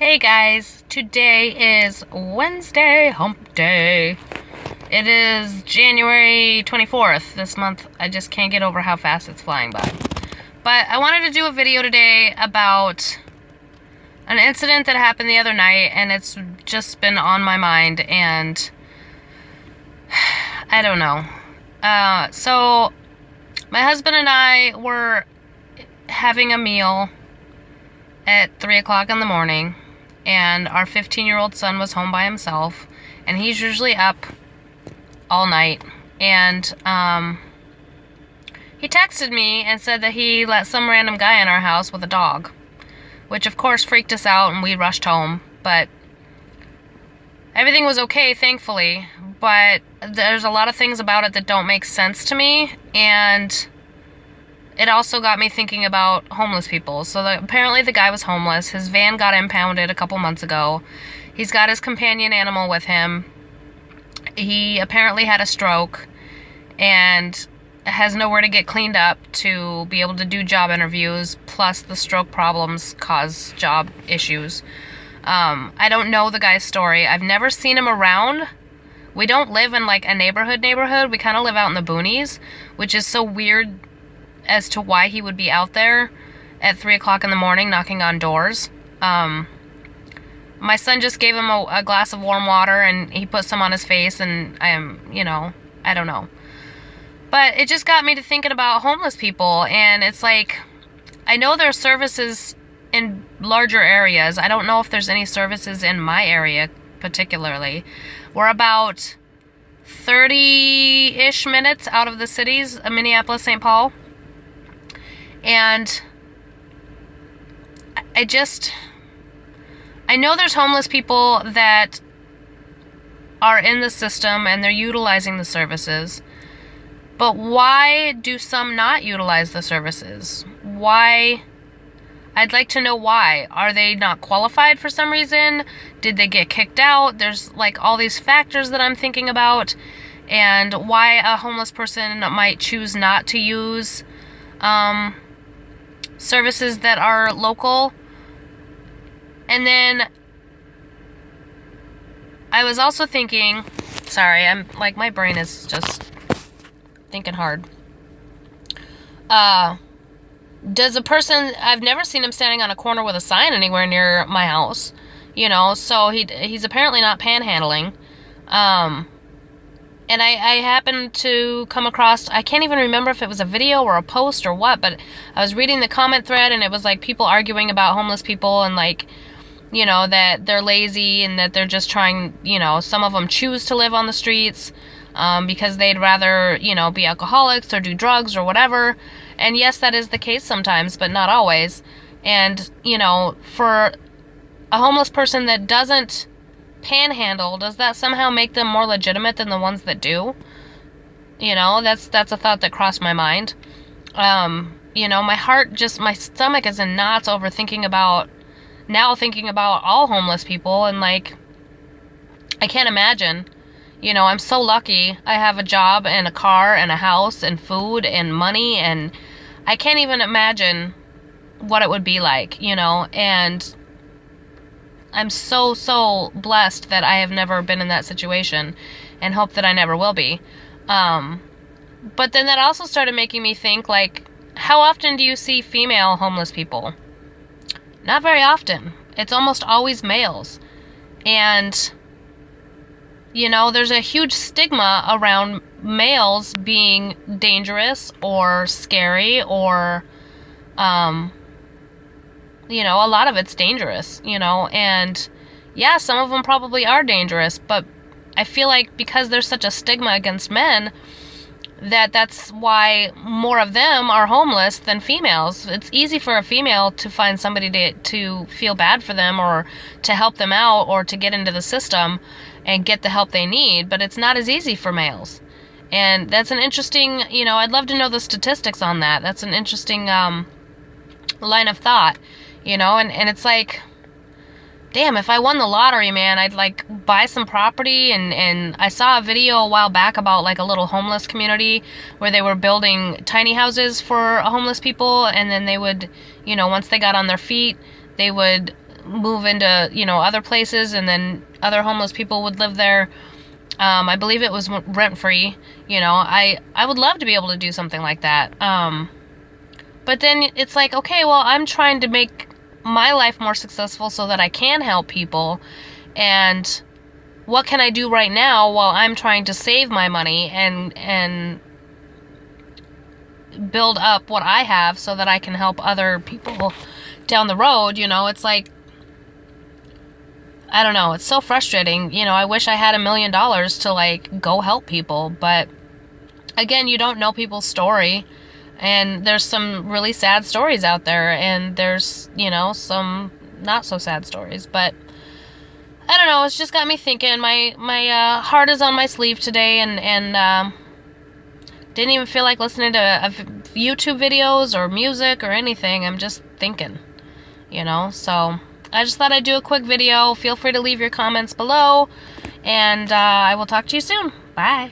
Hey guys, today is Wednesday, hump day. It is January 24th this month. I just can't get over how fast it's flying by. But I wanted to do a video today about an incident that happened the other night, and it's just been on my mind, and I don't know. So my husband and I were having a meal at 3 o'clock in the morning, and our 15-year-old son was home by himself, and he's usually up all night, and he texted me and said that he let some random guy in our house with a dog, which of course freaked us out, and we rushed home, but everything was okay, thankfully. But there's a lot of things about it that don't make sense to me, and it also got me thinking about homeless people. So apparently the guy was homeless. His van got impounded a couple months ago. He's got his companion animal with him. He apparently had a stroke and has nowhere to get cleaned up to be able to do job interviews, plus the stroke problems cause job issues. I don't know the guy's story. I've never seen him around. We don't live in like a neighborhood. We kind of live out in the boonies, which is so weird as to why he would be out there at 3 o'clock in the morning knocking on doors. My son just gave him a glass of warm water, and he put some on his face, and I don't know. But it just got me to thinking about homeless people, and it's like, I know there are services in larger areas. I don't know if there's any services in my area particularly. We're about 30-ish minutes out of the cities of Minneapolis, St. Paul. And I know there's homeless people that are in the system and they're utilizing the services, but why do some not utilize the services? Why? I'd like to know why. Are they not qualified for some reason? Did they get kicked out? There's like all these factors that I'm thinking about, and why a homeless person might choose not to use services that are local. And then I was also thinking, sorry, I'm like, my brain is just thinking hard. Does a person, I've never seen him standing on a corner with a sign anywhere near my house, so he's apparently not panhandling. And I happened to come across, I can't even remember if it was a video or a post or what, but I was reading the comment thread, and it was like people arguing about homeless people, and like, that they're lazy, and that they're just trying, some of them choose to live on the streets because they'd rather, be alcoholics or do drugs or whatever. And yes, that is the case sometimes, but not always. And, for a homeless person that doesn't panhandle, does that somehow make them more legitimate than the ones that do? That's a thought that crossed my mind. My stomach is in knots over thinking about all homeless people, and like, I can't imagine. I'm so lucky. I have a job and a car and a house and food and money, and I can't even imagine what it would be like, and I'm so blessed that I have never been in that situation, and hope that I never will be. But then that also started making me think, like, how often do you see female homeless people? Not very often. It's almost always males. And, there's a huge stigma around males being dangerous or scary, or, a lot of it's dangerous, and yeah, some of them probably are dangerous, but I feel like because there's such a stigma against men, that's why more of them are homeless than females. It's easy for a female to find somebody to feel bad for them, or to help them out, or to get into the system and get the help they need, but it's not as easy for males. And that's an interesting, I'd love to know the statistics on that. That's an interesting line of thought, and it's like, damn, if I won the lottery, man, I'd like buy some property. And I saw a video a while back about like a little homeless community where they were building tiny houses for homeless people, and then they would, once they got on their feet, they would move into, you know, other places, and then other homeless people would live there. I believe it was rent-free. You know, I would love to be able to do something like that. But then it's like, okay, well, I'm trying to make my life more successful so that I can help people. And what can I do right now while I'm trying to save my money and build up what I have so that I can help other people down the road? You know, it's like, I don't know, it's so frustrating. You know, I wish I had $1 million to like go help people, but again, you don't know people's story, and there's some really sad stories out there, and there's, you know, some not so sad stories, but I don't know, it's just got me thinking. My heart is on my sleeve today, and didn't even feel like listening to YouTube videos or music or anything. I'm just thinking, you know, so I just thought I'd do a quick video. Feel free to leave your comments below, and I will talk to you soon. Bye.